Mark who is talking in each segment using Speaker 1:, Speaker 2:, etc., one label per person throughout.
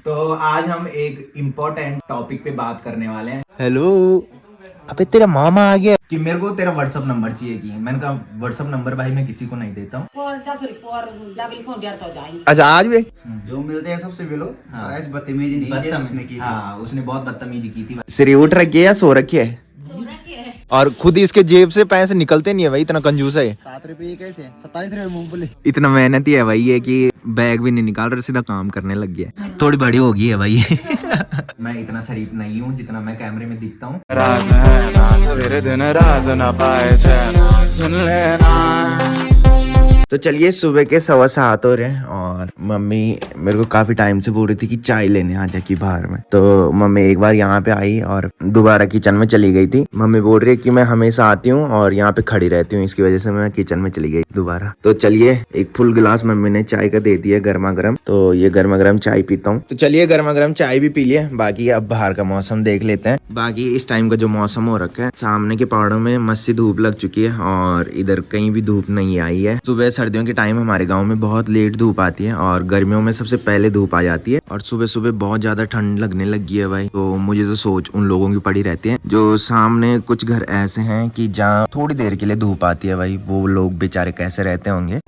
Speaker 1: तो आज हम एक इम्पोर्टेंट टॉपिक पे बात करने वाले हैं
Speaker 2: हेलो। अबे तेरा मामा आ गया।
Speaker 1: कि मेरे को तेरा व्हाट्सअप नंबर चाहिए। कि मैंने कहा व्हाट्सअप नंबर भाई मैं किसी को नहीं देता हूँ।
Speaker 2: अच्छा आज भी।
Speaker 3: जो मिलते हैं सबसे मिलो।
Speaker 1: हाँ।
Speaker 3: और ऐसी बदतमीजी नहीं है उसने की थी।
Speaker 1: हाँ उसने बहुत बदतमीजी की थी।
Speaker 2: सिरी उठ रखी है या सो रखी है? और खुद ही इसके जेब से पैसे निकलते नहीं है भाई, इतना कंजूस है।
Speaker 3: 7 रुपये कैसे 27 रुपये मूंगफली।
Speaker 2: इतना मेहनती है भाई ये कि बैग भी नहीं निकाल रहा, सीधा काम करने लग गया। थोड़ी बड़ी हो गई है भाई।
Speaker 1: मैं इतना शरीफ नहीं हूँ जितना मैं कैमरे में दिखता हूँ।
Speaker 4: रात है ना सवेरे दिन रात ना पाए चैन सुन लेना।
Speaker 2: तो चलिए, सुबह के 7:15 हो रहे हैं और मम्मी मेरे को काफी टाइम से बोल रही थी कि चाय लेने आ जा की बाहर में। तो मम्मी एक बार यहाँ पे आई और दोबारा किचन में चली गई थी। मम्मी बोल रही है कि मैं हमेशा आती हूँ और यहाँ पे खड़ी रहती हूँ, इसकी वजह से मैं किचन में चली गई दोबारा। तो चलिए, एक फुल गिलास मम्मी ने चाय का दे दिया गर्मा गर्म, तो ये गर्मा गर्म चाय पीता हूँ। तो चलिए, गर्मा गर्म चाय भी पी लिया। बाकी अब बाहर का मौसम देख लेते हैं। बाकी इस टाइम का जो मौसम हो रखा है, सामने के पहाड़ों में मस्त सी धूप लग चुकी है और इधर कहीं भी धूप नहीं आई है। सुबह सर्दियों के टाइम हमारे गांव में बहुत लेट धूप आती है और गर्मियों में सबसे पहले धूप आ जाती है। और सुबह सुबह बहुत ज्यादा ठंड लगने लगी है भाई। तो मुझे तो सोच उन लोगों की पड़ी रहती है जो सामने कुछ घर ऐसे हैं कि जहाँ थोड़ी देर के लिए धूप आती है भाई, वो लोग बेचारे कैसे रहते होंगे।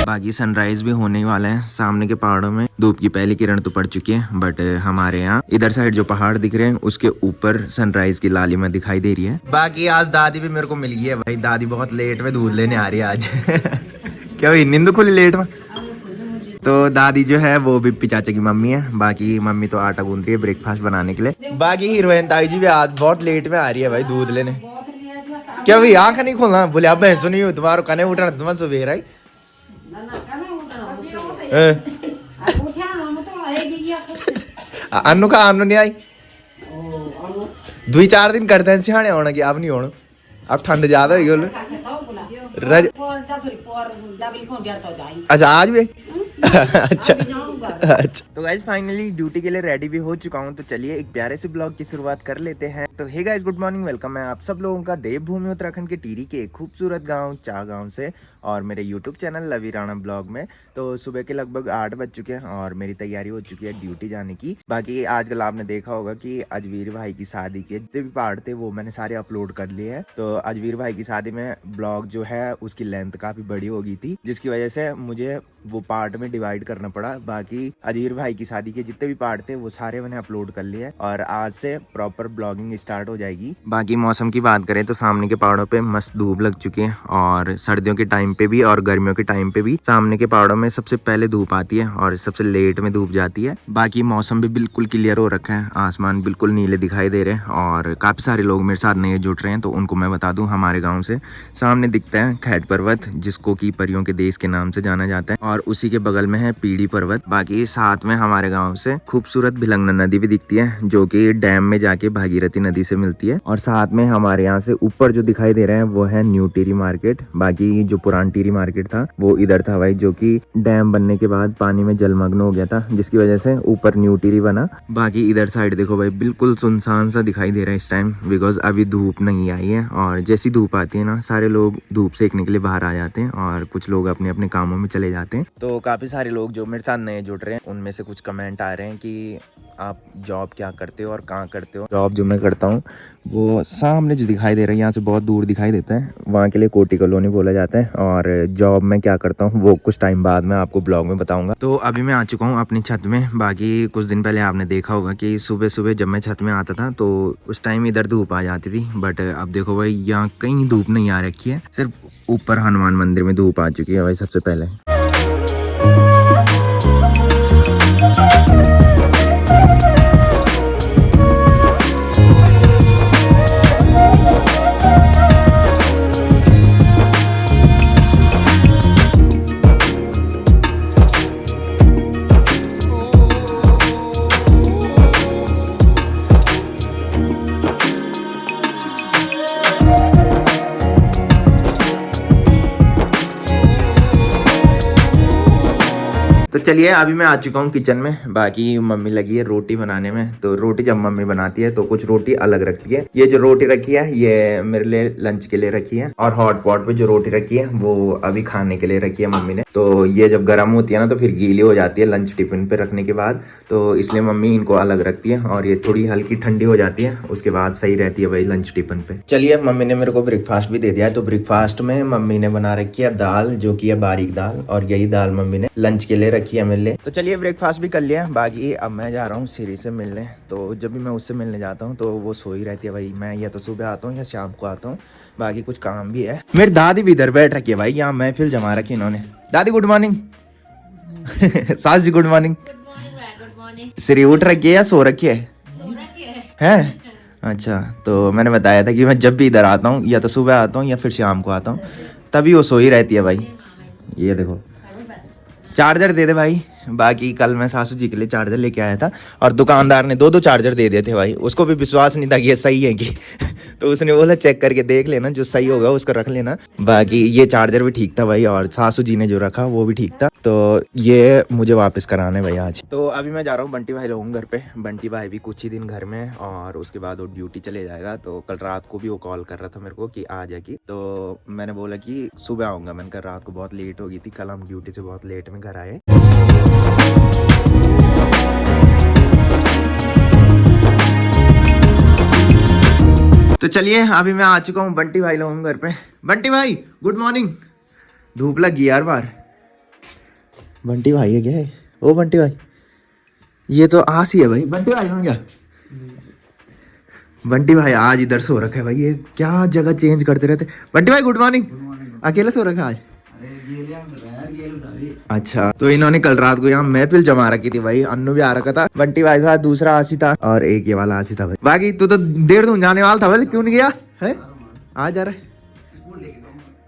Speaker 2: बाकी सनराइज भी होने वाला है सामने के पहाड़ों में। धूप की पहली किरण तो पड़ चुकी है, बट हमारे यहाँ इधर साइड जो पहाड़ दिख रहे हैं उसके ऊपर सनराइज की लालिमा दिखाई दे रही है। बाकी आज दादी भी मेरे को मिल गई है भाई। दादी बहुत लेट में दूध लेने आ रही है आज। क्या हुई, नींद खुली लेट में? तो दादी जो है वो भी चाचा की मम्मी है। बाकी मम्मी तो आटा गूंथ रही है ब्रेकफास्ट बनाने के लिए। बाकी हीरोइन ताई जी भी आज बहुत लेट में आ रही है भाई दूध लेने। क्या भाई, आंख नहीं खोलना बोले, अब मैं सुनी हूँ तुम्हारा कने उठना तुम्हारा सुबह है। अनु का अनु नहीं आई। 2-4 दिन करते हैं सियाने होना की, अब नहीं होना। अब ठंड ज्यादा हो गई। अच्छा आज भी। अच्छा अच्छा। तो गाइस फाइनली ड्यूटी के लिए रेडी भी हो चुका हूँ। तो चलिए एक प्यारे से ब्लॉग की शुरुआत कर लेते हैं। तो hey guys, good morning, welcome है आप सब लोगों का देवभूमि उत्तराखंड के टिहरी के एक खूबसूरत गांव चा गांव से और मेरे यूट्यूब चैनल लवी राणा ब्लॉग में। तो सुबह के लगभग 8 बज चुके हैं और मेरी तैयारी हो चुकी है ड्यूटी जाने की। बाकी आजकल आपने देखा होगा कि अजवीर भाई की शादी के जितने भी पार्ट थे वो मैंने सारे अपलोड कर लिए हैं। तो अजवीर भाई की शादी में ब्लॉग जो है उसकी लेंथ काफी बड़ी हो गई थी, जिसकी वजह से मुझे वो पार्ट में डिवाइड करना पड़ा। बाकी अजवीर भाई की शादी के जितने भी पार्ट थे वो सारे मैंने अपलोड कर लिए और आज से प्रॉपर ब्लॉगिंग स्टार्ट हो जाएगी। बाकी मौसम की बात करें तो सामने के पहाड़ों पे मस्त धूप लग चुकी है और सर्दियों के टाइम पे भी और गर्मियों के टाइम पे भी सामने के पहाड़ों में सबसे पहले धूप आती है और सबसे लेट में धूप जाती है। बाकी मौसम भी बिल्कुल क्लियर हो रखा है, आसमान बिल्कुल नीले दिखाई दे रहे हैं और काफी सारे लोग मेरे साथ नए जुट रहे हैं। तो उनको मैं बता दूं, हमारे गाँव से सामने दिखता है खैट पर्वत, जिसको की परियों के देश के नाम से जाना जाता है, और उसी के बगल में है पीढ़ी पर्वत। बाकी साथ में हमारे गांव से खूबसूरत भिलंगना नदी भी दिखती है जो कि डैम में जाके भागीरथी नदी से मिलती है। और साथ में हमारे यहाँ से ऊपर जो दिखाई दे रहा है वो है न्यू टिहरी मार्केट। बाकी जो पुरान टिहरी मार्केट था वो इधर था भाई, जो कि डैम बनने के बाद पानी में जलमग्न हो गया था, जिसकी वजह से ऊपर न्यू टिहरी बना। बाकी इधर साइड देखो भाई, बिल्कुल सुनसान सा दिखाई दे रहा है इस टाइम, बिकॉज अभी धूप नहीं आई है। और जैसी धूप आती है ना, सारे लोग धूप सेकने के लिए बाहर आ जाते हैं और कुछ लोग अपने अपने कामों में चले जाते हैं। तो काफी सारे लोग जो मेरे साथ नए जुड़ रहे हैं उनमें से कुछ कमेंट आ रहे हैं कि आप जॉब क्या करते हो और कहाँ करते हो। जॉब जो मैं करता हूँ वो सामने जो दिखाई दे रहा है यहाँ से बहुत दूर दिखाई देता है, वहाँ के लिए कोटी कॉलोनी बोला जाता है। और जॉब में क्या करता हूँ वो कुछ टाइम बाद मैं आपको ब्लॉग में बताऊंगा। तो अभी मैं आ चुका हूँ अपनी छत में। बाकी कुछ दिन पहले आपने देखा होगा कि सुबह सुबह जब मैं छत में आता था तो उस टाइम इधर धूप आ जाती थी, बट अब देखो भाई यहाँ कहीं धूप नहीं आ रखी है, सिर्फ ऊपर हनुमान मंदिर में धूप आ चुकी है भाई सबसे पहले। तो चलिए अभी मैं आ चुका हूँ किचन में। बाकी मम्मी लगी है रोटी बनाने में। तो रोटी जब मम्मी बनाती है तो कुछ रोटी अलग रखती है। ये जो रोटी रखी है ये मेरे लिए लंच के लिए रखी है, और हॉट पॉट पे जो रोटी रखी है वो अभी खाने के लिए रखी है मम्मी ने। तो ये जब गर्म होती है ना तो फिर गीली हो जाती है लंच टिफिन पे रखने के बाद, तो इसलिए मम्मी इनको अलग रखती है, और ये थोड़ी हल्की ठंडी हो जाती है उसके बाद सही रहती है भाई लंच टिफिन पे। चलिए मम्मी ने मेरे को ब्रेकफास्ट भी दे दिया है। तो ब्रेकफास्ट में मम्मी ने बना रखी है दाल, जो की है बारीक दाल, और यही दाल मम्मी ने लंच के लिए रखी है मेरे लिए। तो चलिए ब्रेकफास्ट भी कर लिया। बाकी अब मैं जा रहा हूँ सीरी से मिलने। तो जब भी मैं उससे मिलने जाता हूँ तो वो सोई रहती है भाई। मैं या तो सुबह आता हूँ या शाम को आता हूँ, बाकी कुछ काम भी है। मेरी दादी भी इधर बैठ रखी है भाई, यहाँ महफिल जमा रखी इन्होंने। दादी गुड मॉर्निंग। सास जी गुड मॉर्निंग। सीरी उठ रखी है या सो रखी है? अच्छा, तो मैंने बताया था कि मैं जब भी इधर आता हूँ या तो सुबह आता हूँ या फिर शाम को आता हूँ, तभी वो सोई रहती है भाई। ये देखो चार्जर दे दे भाई। बाकी कल मैं सासू जी के लिए चार्जर लेके आया था, और दुकानदार ने 2-2 चार्जर दे दिए थे भाई। उसको भी विश्वास नहीं था कि ये सही है कि तो उसने बोला चेक करके देख लेना, जो सही होगा उसको रख लेना। बाकी ये चार्जर भी ठीक था भाई, और सासू जी ने जो रखा वो भी ठीक था। तो ये मुझे वापस कराने भाई आज। तो अभी मैं जा रहा हूँ बंटी भाई लोगों घर पे। बंटी भाई भी कुछ ही दिन घर में, और उसके बाद वो ड्यूटी चले जाएगा। तो कल रात को भी वो कॉल कर रहा था मेरे को कि आ जाएगी, तो मैंने बोला कि सुबह आऊँगा। मैंने कहा रात को बहुत लेट हो गई थी, कल हम ड्यूटी से बहुत लेट में घर आए। तो चलिए अभी मैं आ चुका हूँ बंटी भाई लोगों घर पे। बंटी भाई गुड मॉर्निंग। धूप लग गई यार बाहर। बंटी भाई है क्या है? ओ बंटी भाई, ये तो आस ही है भाई। बंटी भाई हो क्या? बंटी भाई आज इधर सो रखा है भाई। ये क्या जगह चेंज करते रहते। बंटी भाई गुड मॉर्निंग। अकेले सो रखा है आज? अच्छा, तो इन्होंने कल रात को यहाँ महफिल जमा रखी थी भाई। अन्नू भी आ रखा था, बंटी भाई था, दूसरा आशी था, और एक ये वाला आशी था भाई। बाकी तू तो देहरादून जाने वाला था भाई, क्यों नहीं गया है? आज जा रहा है?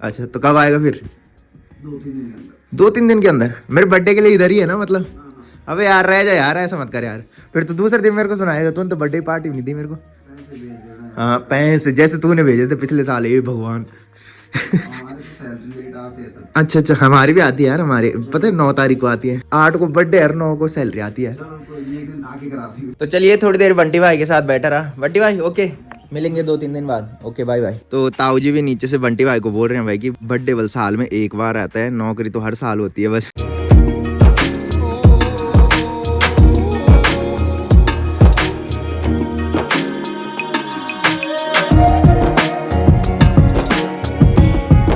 Speaker 2: अच्छा, तो कब आएगा फिर? 2-3 दिन के अंदर। मेरे बर्थडे के लिए इधर ही है ना मतलब? अबे यार रह जा यार, ऐसा मत कर यार। फिर तो दूसरे दिन मेरे को सुनाएगा। तूने तो बर्थडे पार्टी नहीं दी मेरे को। हाँ पैसे जैसे तूने भेजे थे पिछले साल। ये भगवान। अच्छा अच्छा, हमारी भी आती है यार। हमारे पता है 9 तारीख को आती है, 8 को बर्थडे है, 9 को सैलरी आती है। तो चलिए थोड़ी देर बंटी भाई के साथ बैठा रहा। बंटी भाई ओके, मिलेंगे 2-3 दिन बाद। Okay bye bye. तो ताऊ जी भी नीचे से बंटी भाई को बोल रहे हैं भाई कि बर्थडे बल साल में एक बार आता है, नौकरी तो हर साल होती है बस।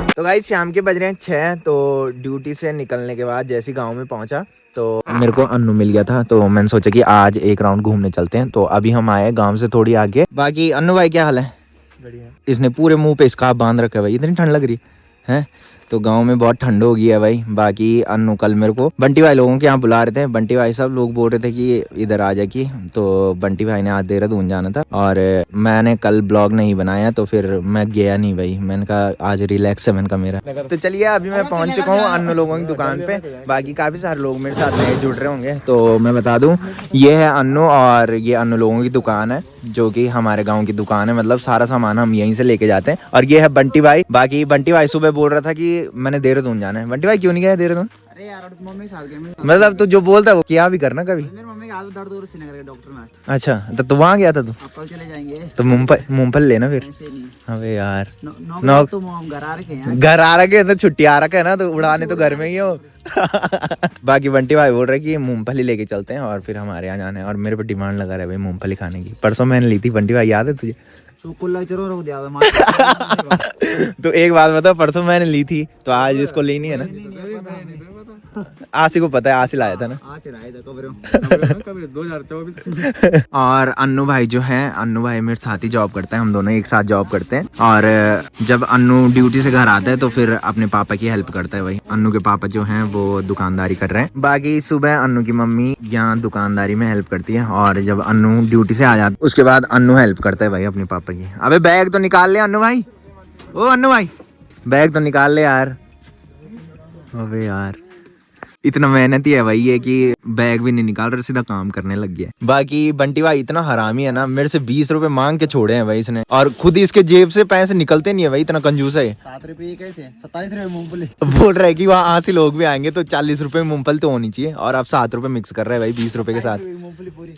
Speaker 2: तो गाइस शाम के बज रहे हैं 6। तो ड्यूटी से निकलने के बाद जैसे गांव में पहुंचा तो मेरे को अन्नू मिल गया था। तो मैंने सोचा कि आज एक राउंड घूमने चलते हैं। तो अभी हम आए गांव से थोड़ी आगे। बाकी अन्नू भाई क्या हाल है? बढ़िया। इसने पूरे मुंह पे स्कार्फ बांध रखा है भाई, इतनी ठंड लग रही है। तो गांव में बहुत ठंड हो गई है भाई। बाकी अन्नू कल मेरे को बंटी भाई लोगों के यहाँ बुला रहे थे। बंटी भाई सब लोग बोल रहे थे कि इधर आ जा की। तो बंटी भाई ने आज देहरादून जाना था, और मैंने कल ब्लॉग नहीं बनाया तो फिर मैं गया नहीं भाई। मैंने कहा आज रिलैक्स है मैंने कहा मेरा। तो चलिए अभी मैं पहुंच चुका हूँ अन्नू लोगों की दुकान पे। बाकी काफी सारे लोग मेरे साथ नए जुड़ रहे होंगे। तो मैं बता दूं, ये है अन्नू, और ये अन्नू लोगों की दुकान है, जो कि हमारे गाँव की दुकान है। मतलब सारा सामान हम यहीं से लेके जाते हैं। और ये है बंटी भाई। बाकी बंटी भाई सुबह बोल रहा था कि मैंने देहरादून जाना है। बंटी भाई क्यों नहीं गया देहरादून?
Speaker 3: अरे यार मम्मी साथ गए।
Speaker 2: मतलब तू जो बोलता है वो क्या भी करना कभी।
Speaker 3: मेरी मम्मी का हाथ दर्द हो रहा है, श्रीनगर के डॉक्टर में।
Speaker 2: अच्छा, तो तू वहाँ गया था तू?
Speaker 3: अब कल चले जाएंगे।
Speaker 2: तो मूंगफल लेना फिर।
Speaker 3: ऐसे नहीं।
Speaker 2: अबे यार
Speaker 3: नौकरी तो हम घर आ रखे हैं।
Speaker 2: घर आ रखे तो छुट्टी आ रखा है ना, तो उड़ाने तो घर में ही हो। बाकी बंटी भाई बोल रहे कि मूंगफली लेके चलते हैं और फिर हमारे यहाँ जाना है। और मेरे पे डिमांड लगा रहा है भाई मूंगफली खाने की। परसों मैंने ली थी बंटी भाई, याद है तुझे? तो एक बात बता, परसों मैंने ली थी तो आज इसको लेनी है ना? आशी को पता है, आशी लाया था ना। 2024। और अन्नू भाई जो है, अन्नू भाई मेरे साथ ही जॉब करता है। हम दोनों एक साथ जॉब करते हैं। और जब अन्नू ड्यूटी से घर आता है तो फिर अपने पापा की हेल्प करता है भाई। अन्नू के पापा जो हैं वो दुकानदारी कर रहे हैं। बाकी सुबह अन्नू की मम्मी यहाँ दुकानदारी में हेल्प करती है, और जब अन्नू ड्यूटी से आ जाता है उसके बाद अन्नू हेल्प करता है भाई अपने पापा की। अबे बैग तो निकाल ले अन्नू भाई। ओ अन्नू भाई बैग तो निकाल ले यार। अबे यार इतना मेहनती है भाई ये कि बैग भी नहीं निकाल रहा, सीधा काम करने लग गया। बाकी बंटी भाई इतना हरामी है ना, मेरे से 20 रुपए मांग के छोड़े हैं भाई इसने, और खुद ही इसके जेब से पैसे निकलते नहीं है भाई, इतना कंजूस है।
Speaker 3: 7 रुपये कैसे 27 रुपये मूंगफली।
Speaker 2: बोल रहा है कि वहाँ से लोग भी आएंगे तो 40 रुपए में मूंगफली तो होनी चाहिए, और आप 7 रुपए मिक्स कर रहे हैं भाई 20 रुपए के साथ।
Speaker 3: मूंगफली पूरी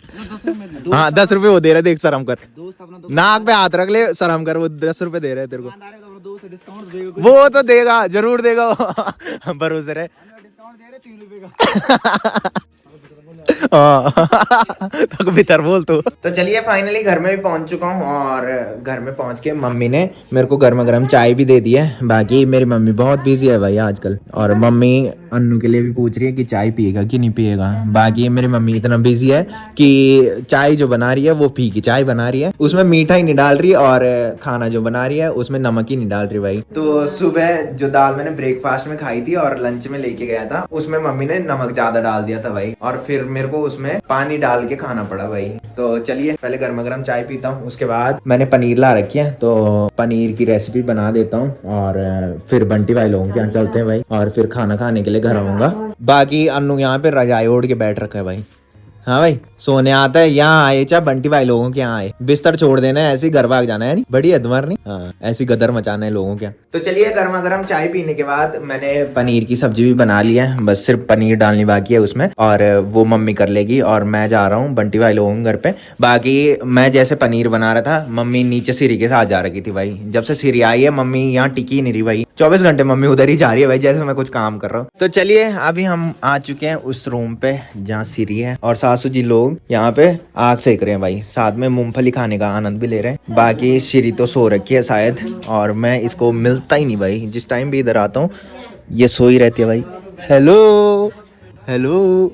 Speaker 2: हाँ 10 रुपए वो दे रहे, देख शर्म कर,
Speaker 3: दोस्त अपना
Speaker 2: नाक पे हाथ रख ले, शर्म कर, वो 10 रुपए दे रहे हैं तेरे को।
Speaker 3: दुकानदार है तो अपना दोस्त डिस्काउंट देगा,
Speaker 2: वो तो देगा, जरूर देगा वो भरोसे रहे।
Speaker 3: डिस्काउंट दे रहे 3 रुपये का।
Speaker 2: तो भीतर बोल तो चलिए फाइनली घर में भी पहुंच चुका हूं, और घर में पहुंच के मम्मी ने मेरे को गर्मा गर्म चाय भी दे दी है। बाकी मेरी मम्मी बहुत बिजी है भाई आजकल, और मम्मी अन्नू के लिए भी पूछ रही है कि चाय पिएगा कि नहीं पिएगा। बाकी मेरी मम्मी इतना बिजी है कि चाय जो बना रही है वो फीकी चाय बना रही है, उसमें मीठा ही नहीं डाल रही, और खाना जो बना रही है उसमें नमक ही नहीं डाल रही भाई। तो सुबह जो दाल मैंने ब्रेकफास्ट में खाई थी और लंच में लेके गया था, उसमें मम्मी ने नमक ज्यादा डाल दिया था भाई, और फिर मेरे को उसमें पानी डाल के खाना पड़ा भाई। तो चलिए पहले गर्मा गर्म चाय पीता हूँ, उसके बाद मैंने पनीर ला रखी है तो पनीर की रेसिपी बना देता हूँ, और फिर बंटी भाई लोगों के यहाँ चलते हैं भाई, और फिर खाना खाने के लिए घर आऊंगा। बाकी अन्नू यहाँ पे रजाई ओढ़ के बैठ रखा है भाई। हाँ भाई सोने आता है, यहाँ आए चाहे बंटी भाई लोगों के यहाँ आए, बिस्तर छोड़ देना है, ऐसे ही घर भाग जाना है, नहीं बड़ी है तुम्हारी, हाँ ऐसी गदर मचाना है लोगों के। तो चलिए गर्मा गर्म चाय पीने के बाद मैंने पनीर की सब्जी भी बना ली है, बस सिर्फ पनीर डालनी बाकी है उसमें, और वो मम्मी कर लेगी, और मैं जा रहा हूँ बंटी भाई लोगों के घर पे। बाकी मैं जैसे पनीर बना रहा था, मम्मी नीचे सीरी के साथ जा रखी थी भाई। जब से सीरी आई है मम्मी यहाँ टिकी नहीं रही भाई, 24 घंटे मम्मी उधर ही जा रही है भाई, जैसे मैं कुछ काम कर रहा हूँ। तो चलिए अभी हम आ चुके हैं उस रूम पे जहाँ सीरी है, और सासू जी लोग यहाँ पे आग सेक रहे हैं भाई, साथ में मूंगफली खाने का आनंद भी ले रहे हैं। बाकी श्री तो सो रखी है शायद, और मैं इसको मिलता ही नहीं भाई, जिस टाइम भी इधर आता हूँ ये सो ही रहती है भाई। हेलो हेलो,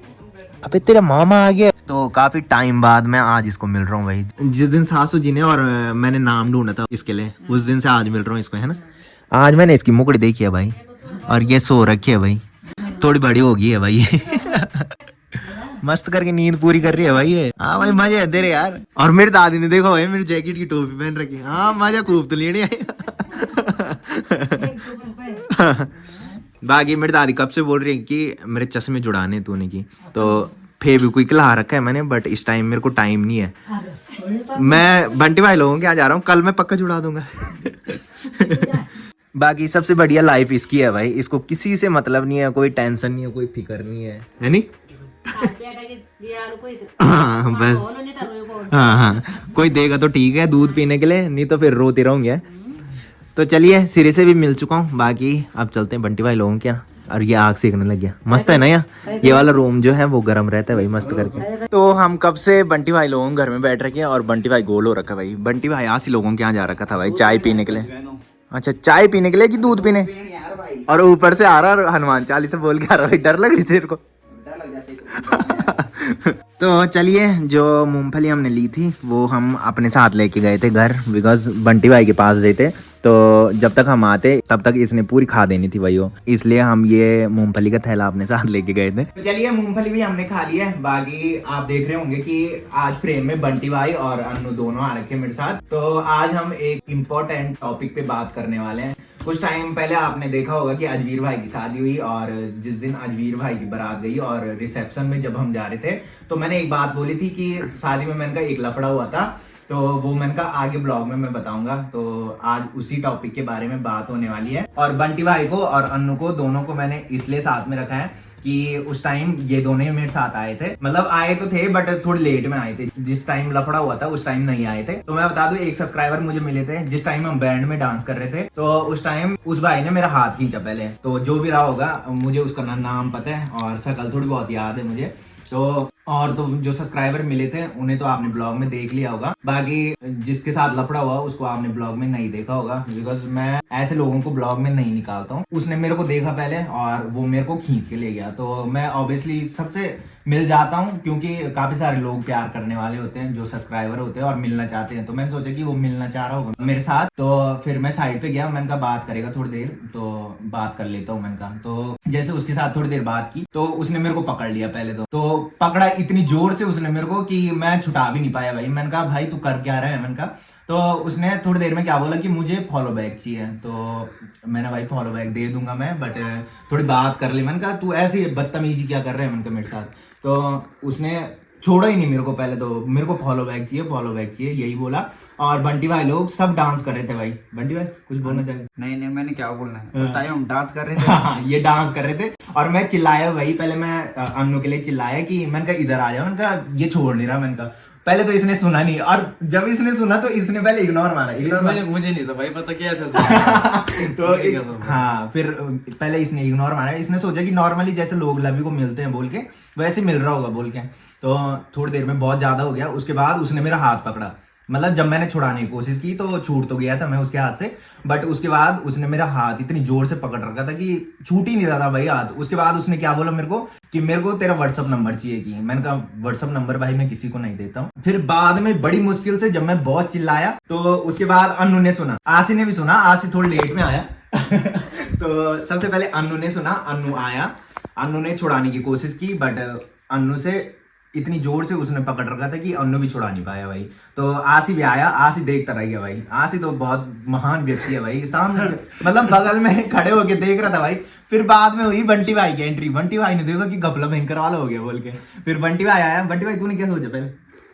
Speaker 2: अबे तेरा मामा आ गया। तो काफी टाइम बाद मैं आज इसको मिल रहा हूँ भाई, जिस दिन सासू जी ने और मैंने नाम ढूंढा था इसके लिए, उस दिन से आज मिल रहा हूँ इसको, है ना। आज मैंने इसकी मुकड़ी देखी है भाई, और ये सो रखी है भाई, थोड़ी बड़ी हो गई है भाई मस्त करके नींद पूरी कर रही है भाई ये। हाँ भाई मजे है तेरे यार। और मेरी दादी ने देखो भाई मेरी जैकेट की टोपी पहन रखी है, हाँ मजा खूब तो लेने आई बाकी मेरी दादी कब से बोल रही है कि मेरे चश्मे जुड़ाने तूने की, तो फेविक्विक ला रखा है मैंने, बट इस टाइम मेरे को टाइम नहीं है। मैं बंटी भाई लोगों के यहाँ जा रहा हूँ, कल मैं पक्का जुड़ा दूंगा बाकी सबसे बढ़िया लाइफ इसकी है भाई, इसको किसी से मतलब नहीं है, कोई टेंशन नहीं है, कोई फिक्र नहीं है, है नी? हाँ बस, हाँ कोई देगा तो ठीक है दूध पीने के लिए, नहीं तो फिर रोते रहूंगे। तो चलिए सिरे से भी मिल चुका हूँ, बाकी अब चलते हैं बंटी भाई लोगों के यहाँ। और ये आग सेकने लग गया, मस्त है ना यहाँ, ये वाला रूम जो है वो गर्म रहता है भाई मस्त करके। तो हम कब से बंटी भाई लोगों के घर में बैठ रखे हैं, और बंटी भाई गोल हो रखा भाई। बंटी भाई आसी लोगों के यहाँ जा रखा था भाई चाय पीने के लिए। अच्छा चाय पीने के लिए कि दूध पीने? और ऊपर से आ रहा हनुमान चालीसा बोल के आ रहा भाई, डर लग रही तेरे को तो चलिए जो मूंगफली हमने ली थी वो हम अपने साथ लेके गए थे घर, बिकॉज बंटी भाई के पास गए थे, तो जब तक हम आते तब तक इसने पूरी खा देनी थी भाई वो, इसलिए हम ये मूंगफली का थैला अपने साथ लेके गए थे। तो चलिए मूंगफली भी हमने खा ली है। बाकी आप देख रहे होंगे कि आज फ्रेम में बंटी भाई और अन्नू दोनों आ रखे मेरे साथ। तो आज हम एक इम्पोर्टेंट टॉपिक पे बात करने वाले हैं। कुछ टाइम पहले आपने देखा होगा कि अजवीर भाई की शादी हुई, और जिस दिन अजवीर भाई की बारात गई और रिसेप्शन में जब हम जा रहे थे तो मैंने एक बात बोली थी कि शादी में मैंने कहा एक लफड़ा हुआ था, तो वो मैंने कहा आगे ब्लॉग में मैं बताऊंगा। तो आज उसी टॉपिक के बारे में बात होने वाली है। और बंटी भाई को और अन्नू को दोनों को मैंने इसलिए साथ में रखा है कि उस टाइम ये दोनों ही मेरे साथ आए थे, मतलब आए तो थे बट थोड़ी लेट में आए थे, जिस टाइम लफड़ा हुआ था उस टाइम नहीं आए थे। तो मैं बता दूं एक सब्सक्राइबर मुझे मिले थे जिस टाइम हम बैंड में डांस कर रहे थे, तो उस टाइम उस भाई ने मेरा हाथ खींचा पहले, तो जो भी रहा होगा मुझे उसका नाम पता है और शक्ल थोड़ी बहुत याद है मुझे। तो और तो जो सब्सक्राइबर मिले थे उन्हें तो आपने ब्लॉग में देख लिया होगा, बाकी जिसके साथ लफड़ा हुआ उसको आपने ब्लॉग में नहीं देखा होगा, बिकॉज मैं ऐसे लोगों को ब्लॉग में नहीं निकालता हूँ। उसने मेरे को देखा पहले और वो मेरे को खींच के ले गया, तो मैं ऑब्वियसली सबसे मिल जाता हूँ क्योंकि काफी सारे लोग प्यार करने वाले होते हैं जो सब्सक्राइबर होते हैं और मिलना चाहते हैं। तो मैंने सोचा कि वो मिलना चाह रहा होगा मेरे साथ, तो फिर मैं साइड पे गया, मैंने कहा बात करेगा थोड़ी देर तो बात कर लेता हूँ। मैंने कहा तो जैसे उसके साथ थोड़ी देर बात की तो उसने मेरे को पकड़ लिया पहले तो पकड़ा
Speaker 1: इतनी जोर से उसने मेरे को कि मैं छुटा भी नहीं पाया भाई। मैंने कहा भाई तू कर क्या रहा है, मैंने कहा। तो उसने थोड़ी देर में क्या बोला कि मुझे फॉलो बैक चाहिए। तो मैंने भाई फॉलो बैक दे दूंगा मैं, बट थोड़ी बात कर ली। मैंने कहा तू ऐसी बदतमीजी क्या कर रहे हैं, मैंने कहा मेरे साथ। तो उसने छोड़ा ही नहीं मेरे को, पहले तो मेरे को फॉलो बैक चाहिए, फॉलो बैक चाहिए, यही बोला। और बंटी भाई लोग सब डांस कर रहे थे भाई। बंटी भाई कुछ बोलना चाहिए?
Speaker 3: नहीं नहीं, मैंने क्या बोलना है, उस टाइम हम डांस कर रहे थे।
Speaker 1: हाँ, ये डांस कर रहे थे और मैं चिल्लाया भाई। पहले मैं अन्नू के लिए चिल्लाया कि मैंने कहा इधर आ जाओ, मैंने कहा ये छोड़ नहीं रहा। मैंने कहा पहले तो इसने सुना नहीं, और जब इसने सुना तो इसने पहले इग्नोर मारा।
Speaker 3: मुझे नहीं था भाई पता कैसे
Speaker 1: तो हाँ, फिर पहले इसने इग्नोर मारा। इसने सोचा कि नॉर्मली जैसे लोग लवी को मिलते हैं बोल के वैसे मिल रहा होगा बोल के। तो थोड़ी देर में बहुत ज्यादा हो गया। उसके बाद उसने मेरा हाथ पकड़ा, मतलब जब मैंने छुड़ाने की कोशिश की तो छूट तो गया था मैं उसके हाथ से, बट उसके बाद उसने मेरा हाथ इतनी जोर से पकड़ रखा था कि छूट ही नहीं रहा था भाई हाथ। उसके बाद उसने क्या बोला मेरे को कि मेरे को तेरा व्हाट्सअप नंबर चाहिए। कि मैंने कहा व्हाट्सअप नंबर भाई मैं किसी को नहीं देता हूँ। फिर बाद में बड़ी मुश्किल से जब मैं बहुत चिल्लाया तो उसके बाद अन्नू ने सुना, आशी ने भी सुना। आशी थोड़ी लेट में आया तो सबसे पहले अन्नू ने सुना, अन्नू आया, अन्नू ने छुड़ाने की कोशिश की, बट अन्नू से इतनी जोर से उसने पकड़ रखा था कि अन्नू भी छुड़ा नहीं पाया भाई। तो आशी भी आया, आशी देखता रह गया भाई। आशी तो बहुत महान व्यक्ति है भाई, सामने मतलब बगल में खड़े होके देख रहा था भाई। फिर बाद में हुई बंटी भाई की एंट्री। बंटी भाई ने देखा कि घपला भयंकर वाला हो गया बोल के। फिर बंटी भाई आया। बंटी भाई तूने क्या सोचा पहले?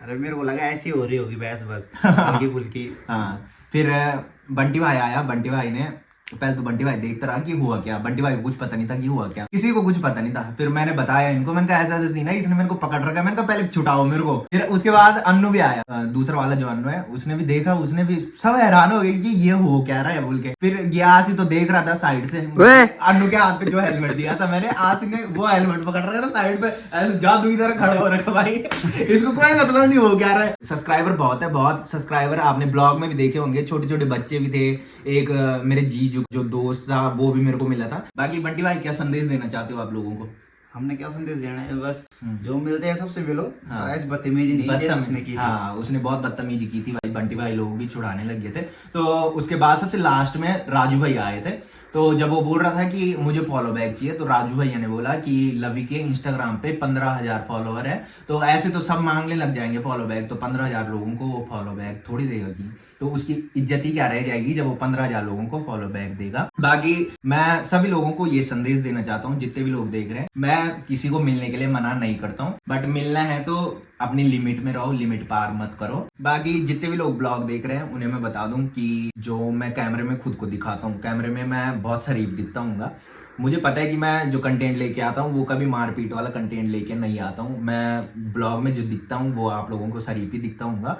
Speaker 3: अरे मेरे को लगा ऐसी हो रही होगी बहस बस हल्की फुल्की।
Speaker 1: हाँ, फिर बंटी भाई आया। बंटी भाई ने पहले तो बंटी भाई देखता रहा कि हुआ क्या। बंटी भाई को कुछ पता नहीं था कि हुआ क्या, किसी को कुछ पता नहीं था। फिर मैंने बताया इनको, मैंने कहा ऐसा ऐसा सीन है, इसने मेरे को पकड़ रखा है। मैंने कहा पहले छुटाओ मेरे को। फिर उसके बाद अन्नू भी आया, दूसरा वाला जो अन्नू है, उसने भी देखा। उसने भी सब हैरान हो गए कि ये हो क्या रहा है बोल के। फिर ये आशी तो देख रहा था साइड से, अन्नू के हाथ पे जो हेलमेट दिया था मैंने, आशी ने वो हेलमेट पकड़ रखा था साइड पे, ऐसे जादू की तरह खड़ा हो रखा भाई। इसको कोई मतलब नहीं हो क्या रहा है। सब्सक्राइबर बहुत है, बहुत सब्सक्राइबर। आपने ब्लॉग में भी देखे होंगे, छोटे छोटे बच्चे भी थे। एक मेरे जीजू जो दोस्त था वो भी मेरे को मिला था। बाकी बंटी भाई क्या संदेश देना चाहते हो आप लोगों को?
Speaker 3: हमने क्या संदेश देना है, बस जो मिलते हैं सबसे मिलो।
Speaker 1: हाँ।
Speaker 3: ऐसी बदतमीजी नहीं की उसने की।
Speaker 1: हाँ, उसने बहुत बदतमीजी की थी भाई। बंटी भाई लोग भी छुड़ाने लग गए थे। तो उसके बाद सबसे लास्ट में राजू भाई आए थे। तो जब वो बोल रहा था कि मुझे फॉलो बैक चाहिए, तो राजू भैया ने बोला कि लवी के इंस्टाग्राम पे 15,000 फॉलोवर है, तो ऐसे तो सब मांगने लग जाएंगे फॉलो बैक। तो 15,000 लोगों को वो फॉलो बैक थोड़ी देगा कि, तो उसकी इज्जत ही क्या रह जाएगी जब वो 15,000 लोगों को फॉलो बैक देगा। बाकी मैं सभी लोगों को ये संदेश देना चाहता हूँ, जितने भी लोग देख रहे हैं, मैं किसी को मिलने के लिए मना नहीं करता हूँ, बट मिलना है तो अपनी लिमिट में रहो, लिमिट पार मत करो। बाकी जितने भी लोग ब्लॉग देख रहे हैं उन्हें मैं बता दूं कि जो मैं कैमरे में खुद को दिखाता हूँ, कैमरे में मैं बहुत शरीफ दिखता हूँ। मुझे पता है कि मैं जो कंटेंट लेके आता हूँ वो कभी मारपीट वाला कंटेंट लेके नहीं आता हूँ। मैं ब्लॉग में जो दिखता हूँ वो आप लोगों को शरीफ ही दिखता हूँ,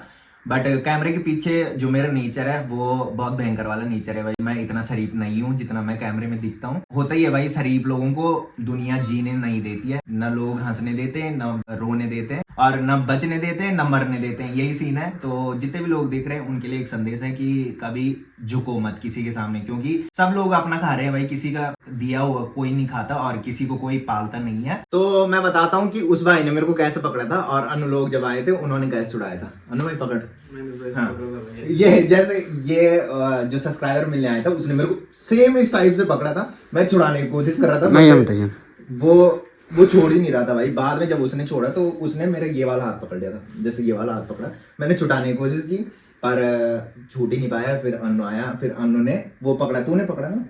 Speaker 1: बट कैमरे के पीछे जो मेरा नेचर है वो बहुत भयंकर वाला नेचर है भाई। मैं इतना शरीफ नहीं हूँ जितना मैं कैमरे में दिखता हूँ। होता ही है भाई, शरीफ लोगों को दुनिया जीने नहीं देती है, न लोग हंसने देते हैं, न रोने देते हैं, और न बचने देते हैं, न मरने देते हैं। यही सीन है। तो जितने भी लोग देख रहे हैं उनके लिए एक संदेश है कि कभी झुको मत किसी के सामने, क्योंकि सब लोग अपना खा रहे हैं भाई। किसी का दिया हुआ कोई नहीं खाता और किसी को कोई पालता नहीं है। तो मैं बताता हूँ कि उस भाई ने मेरे को कैसे पकड़ा था, और अनु लोग जब आए थे उन्होंने कैसे छुड़ाया था। अनु भाई पकड़। हाँ, ये जैसे ये जो सब्सक्राइबर मिलने आया था उसने मेरे को सेम इस टाइप से पकड़ा था। मैं छुड़ाने की कोशिश कर रहा था, वो छोड़ ही नहीं रहा था भाई। बाद में जब उसने छोड़ा तो उसने मेरा ये वाला हाथ पकड़ लिया था, जैसे ये वाला हाथ पकड़ा। मैंने छुटाने की कोशिश की पर छूट ही नहीं पाया। फिर अन्नू आया, फिर अन्नू ने वो पकड़ा, तूने पकड़ा ना,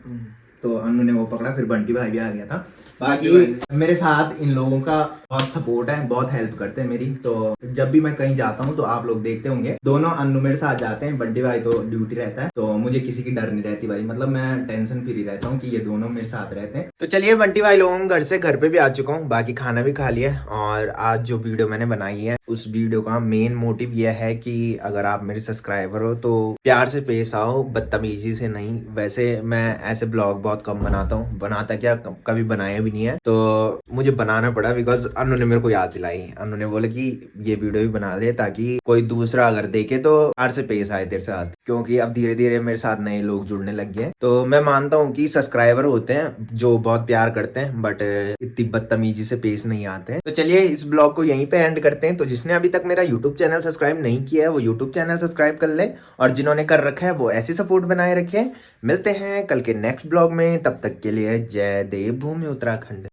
Speaker 1: तो अन्नू ने वो पकड़ा। फिर बंटी भाई भी आ गया था। बाकी मेरे साथ इन लोगों का बहुत सपोर्ट है, बहुत हेल्प करते हैं मेरी। तो जब भी मैं कहीं जाता हूँ तो आप लोग देखते होंगे, दोनों अन्नू मेरे साथ जाते हैं, बंटी भाई तो ड्यूटी रहता है, तो मुझे किसी की डर नहीं रहती भाई। मतलब मैं टेंशन फ्री रहता हूँ कि ये दोनों मेरे साथ रहते हैं।
Speaker 2: तो चलिए बंटी भाई लोगों घर से घर पे भी आ चुका हूँ, बाकी खाना भी खा लिया। और आज जो वीडियो मैंने बनाई है उस वीडियो का मेन मोटिव यह है कि अगर आप मेरे सब्सक्राइबर हो तो प्यार से पेश आओ, बदतमीजी से नहीं। वैसे मैं ऐसे ब्लॉग बहुत कम बनाता हूँ, बनाता क्या कभी बनाया भी नहीं है, तो मुझे बनाना पड़ा बिकॉज अनु ने मेरे को याद दिलाई। अनु ने बोला कि ये वीडियो भी बना ले ताकि कोई दूसरा अगर देखे तो प्यार से पेश आए तेरे साथ, क्योंकि अब धीरे धीरे मेरे साथ नए लोग जुड़ने लग गए। तो मैं मानता हूँ कि सब्सक्राइबर होते हैं जो बहुत प्यार करते हैं बट इतनी बदतमीजी से पेश नहीं आते हैं। तो चलिए इस ब्लॉग को यहीं पे एंड करते हैं। तो जिसने अभी तक मेरा यूट्यूब चैनल सब्सक्राइब नहीं किया है वो यूट्यूब चैनल सब्सक्राइब कर ले, और जिन्होंने कर रखा है वो ऐसे सपोर्ट बनाए रखे। मिलते हैं कल के नेक्स्ट ब्लॉग में, तब तक के लिए जय देव भूमि उत्तराखंड।